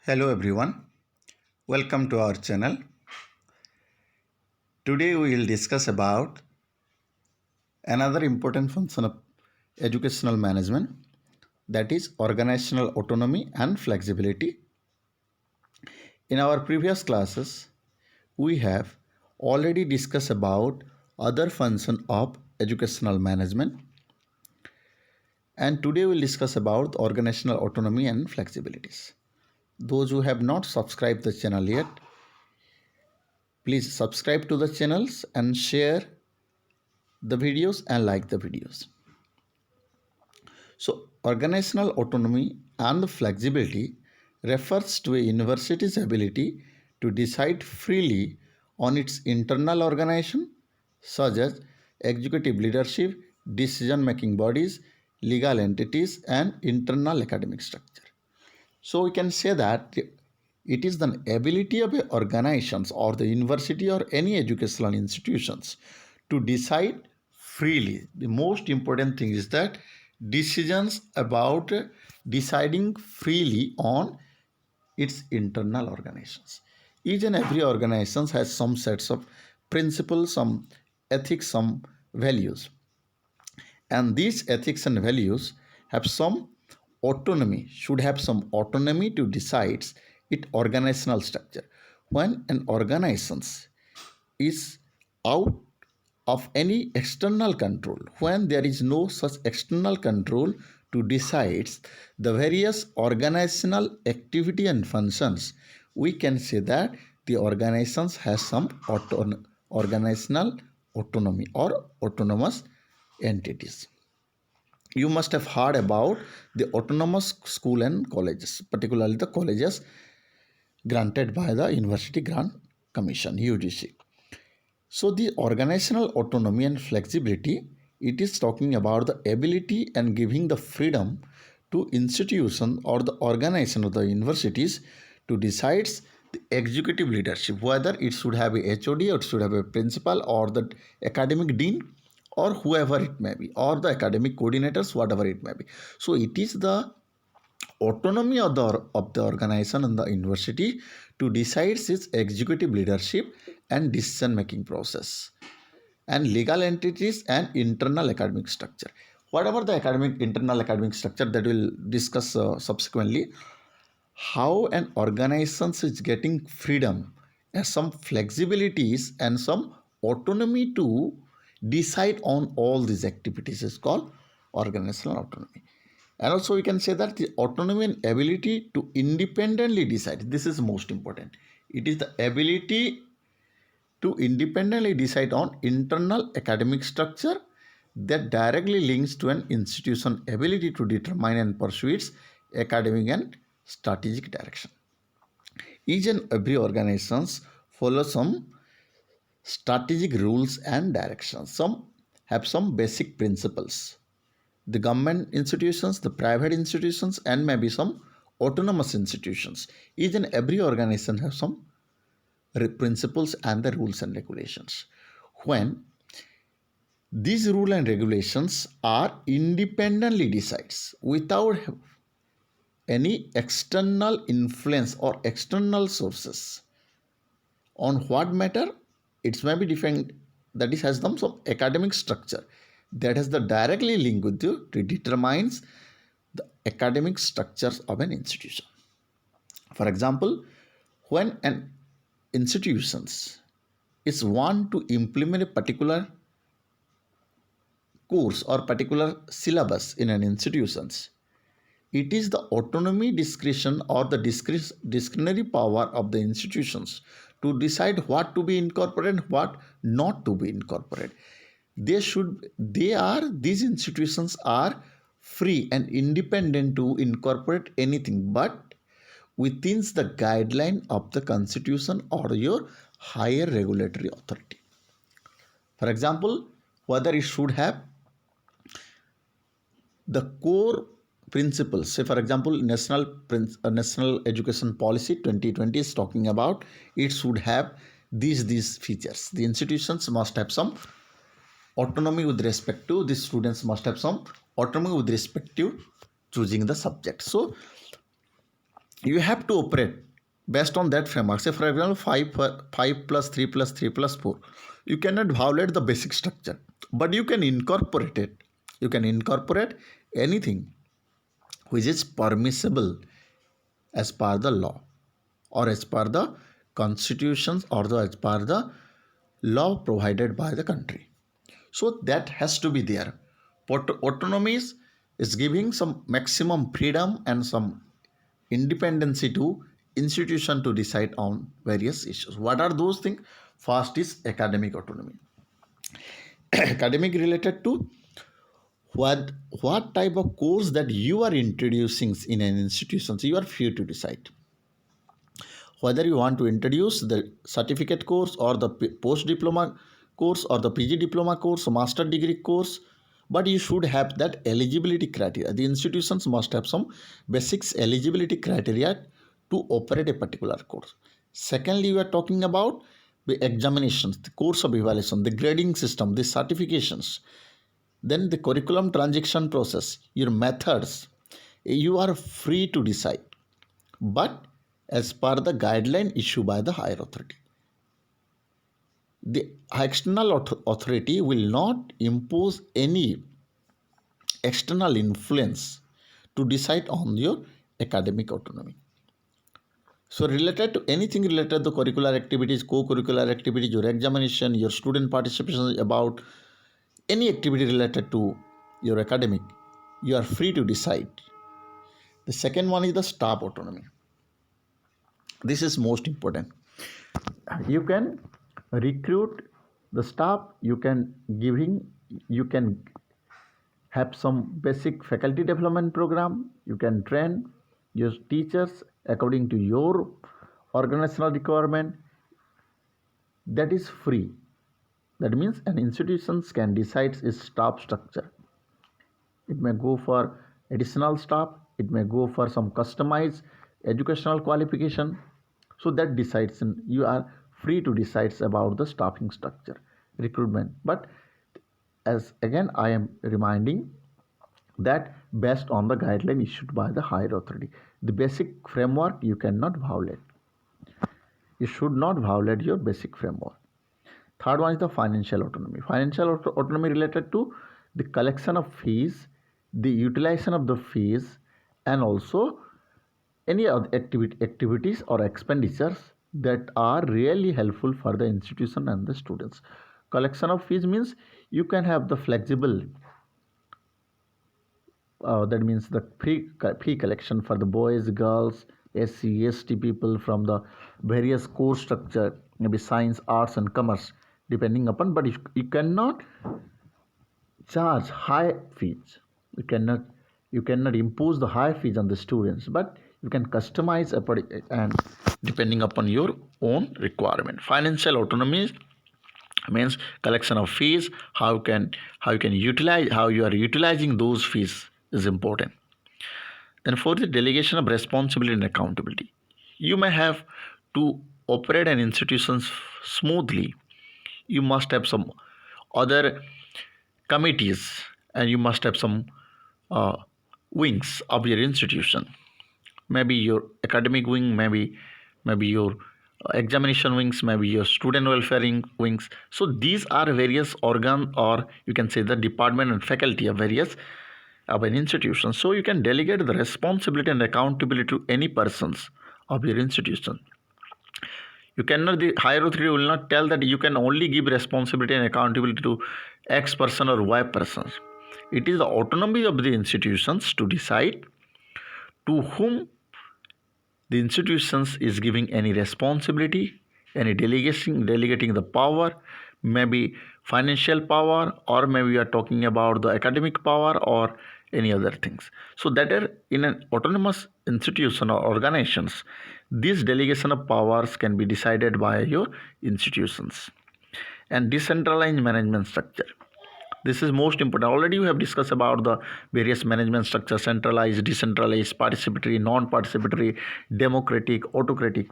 Hello everyone, welcome to our channel. Today we will discuss about another important function of educational management, that is organizational autonomy and flexibility. In our previous classes, we have already discussed about other function of educational management, and today we'll discuss about organizational autonomy and flexibilities. Those who have not subscribed the channel yet, please subscribe to the channels and share the videos and like the videos. So, organizational autonomy and flexibility refers to a university's ability to decide freely on its internal organization, such as executive leadership, decision making bodies, legal entities, and internal academic structure. So, we can say that it is the ability of organizations or the university or any educational institutions to decide freely. The most important thing is that decisions about deciding freely on its internal organizations. Each and every organization has some sets of principles, some ethics, some values, and these ethics and values have some autonomy, should have some autonomy to decide its organizational structure. When an organization is out of any external control, when there is no such external control to decide the various organizational activity and functions, we can say that the organizations has some organizational autonomy or autonomous entities. You must have heard about the autonomous school and colleges, particularly the colleges granted by the University Grant Commission, UGC. So the organizational autonomy and flexibility, it is talking about the ability and giving the freedom to institution or the organization of the universities to decide the executive leadership, whether it should have a HOD or it should have a principal or the academic dean or whoever it may be, or the academic coordinators, whatever it may be. So it is the autonomy of the organization and the university to decide its executive leadership and decision making process, and legal entities and internal academic structure. Whatever the internal academic structure, that we'll discuss subsequently. How an organization is getting freedom and some flexibilities and some autonomy to decide on all these activities is called organizational autonomy. And also we can say that the autonomy and ability to independently decide, this is most important. It is the ability to independently decide on internal academic structure that directly links to an institution's ability to determine and pursue its academic and strategic direction. Each and every organizations follow some strategic rules and directions. Some have some basic principles. The government institutions, the private institutions, and maybe some autonomous institutions. Each and every organization has some principles and the rules and regulations. When these rules and regulations are independently decides without any external influence or external sources on what matter, it may be defined, that is has some academic structure that has the directly link with you to determines the academic structures of an institution. For example, when an institutions is want to implement a particular course or particular syllabus in an institutions, it is the autonomy, discretion, or the discretionary power of the institutions to decide what to be incorporated, what not to be incorporated. These institutions are free and independent to incorporate anything, but within the guideline of the constitution or your higher regulatory authority. For example, whether it should have the core principles, say for example national education policy 2020 is talking about it should have these features. The institutions must have some autonomy with respect to the students, must have some autonomy with respect to choosing the subject. So you have to operate based on that framework. Say, for example, 5 plus 3 plus 3 plus 4. You cannot violate the basic structure, but you can incorporate it. You can incorporate anything which is permissible as per the law, or as per the constitutions, or as per the law provided by the country. So that has to be there. Autonomy is giving some maximum freedom and some independency to institution to decide on various issues. What are those things? First is academic autonomy. Academic related to what type of course that you are introducing in an institution. So you are free to decide whether you want to introduce the certificate course or the post diploma course or the PG diploma course, master degree course, but you should have that eligibility criteria. The institutions must have some basics eligibility criteria to operate a particular course. Secondly, we are talking about the examinations, the course of evaluation, the grading system, the certifications, then the curriculum transition process, your methods. You are free to decide, but as per the guideline issued by the higher authority. The external authority will not impose any external influence to decide on your academic autonomy. So related to anything related to curricular activities, co-curricular activities, your examination, your student participation, about any activity related to your academic, you are free to decide. The second one is the staff autonomy. This is most important. You can recruit the staff, you can have some basic faculty development program, you can train your teachers according to your organizational requirement. That is free. That means an institution can decide its staff structure. It may go for additional staff, it may go for some customized educational qualification. So that decides, and you are free to decide about the staffing structure, recruitment. But as again I am reminding that based on the guideline issued by the higher authority, the basic framework you cannot violate. You should not violate your basic framework. Third one is the financial autonomy. Financial autonomy related to the collection of fees, the utilization of the fees, and also any other activities or expenditures that are really helpful for the institution and the students. Collection of fees means you can have the flexible, that means the fee collection for the boys, girls, SC, ST people from the various course structure, maybe science, arts, and commerce, depending upon. But you cannot charge high fees. You cannot impose the high fees on the students, but you can customize and depending upon your own requirement. Financial autonomy means collection of fees. How you can utilize, how you are utilizing those fees is important. Then for the delegation of responsibility and accountability, you may have to operate an institution smoothly. You must have some other committees, and you must have some wings of your institution. Maybe your academic wing, maybe your examination wings, maybe your student welfare wings. So these are various organ, or you can say the department and faculty of various of an institution. So you can delegate the responsibility and accountability to any persons of your institution. You cannot, the higher authority will not tell that you can only give responsibility and accountability to X person or Y person. It is the autonomy of the institutions to decide to whom the institutions is giving any responsibility, any delegating the power, maybe financial power, or maybe we are talking about the academic power or any other things. So that are in an autonomous institution or organizations, this delegation of powers can be decided by your institutions. And decentralized management structure, this is most important. Already we have discussed about the various management structure: centralized, decentralized, participatory, non-participatory, democratic, autocratic.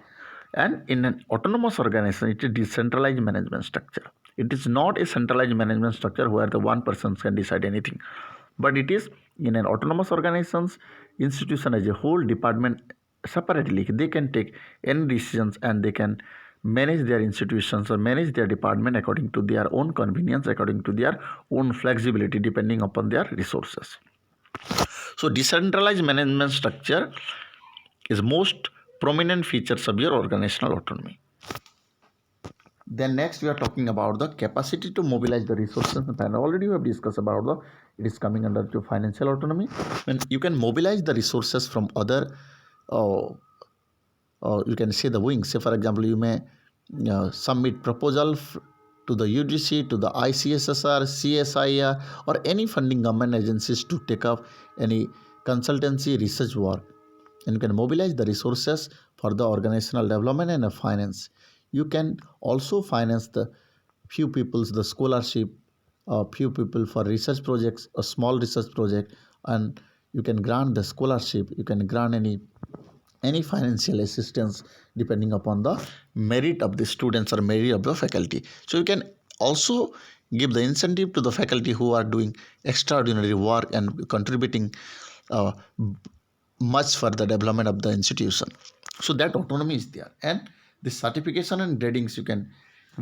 And in an autonomous organization, it is decentralized management structure. It is not a centralized management structure where the one person can decide anything, but it is in an autonomous organizations, institution as a whole, department separately. They can take any decisions and they can manage their institutions or manage their department according to their own convenience, according to their own flexibility, depending upon their resources. So decentralized management structure is most prominent features of your organizational autonomy. Then next we are talking about the capacity to mobilize the resources, and already we have discussed about the it is coming under to financial autonomy. When you can mobilize the resources from other uh, you can say the wings. Say for example, you may submit proposal to the UGC, to the ICSSR, CSIR, or any funding government agencies to take up any consultancy research work, and you can mobilize the resources for the organizational development and finance. You can also finance the few people's the scholarship, few people for research projects, a small research project, and you can grant the scholarship. You can grant any financial assistance depending upon the merit of the students or merit of the faculty. So you can also give the incentive to the faculty who are doing extraordinary work and contributing uh, much for the development of the institution. So that autonomy is there. And the certification and gradings, you can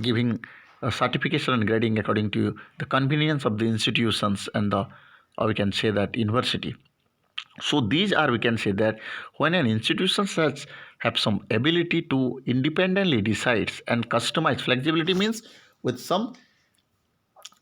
giving a certification and grading according to the convenience of the institutions and the or we can say that university. So these are, we can say that when an institution has have some ability to independently decides and customize, flexibility means with some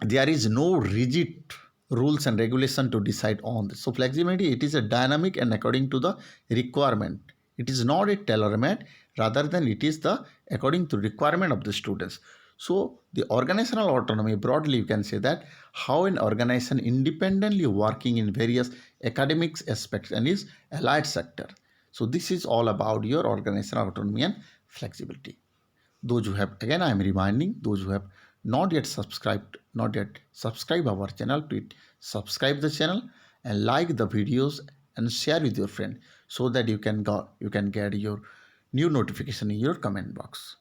there is no rigid rules and regulation to decide on this. So flexibility, it is a dynamic and according to the requirement. It is not a tailor-made, rather than it is the according to requirement of the students. So the organizational autonomy, broadly you can say that how an organization independently working in various academics aspects and is allied sector. So this is all about your organizational autonomy and flexibility. Those who have, again I am reminding those who have not yet subscribe our channel, please subscribe the channel and like the videos and share with your friend, so that you can get your new notification in your comment box.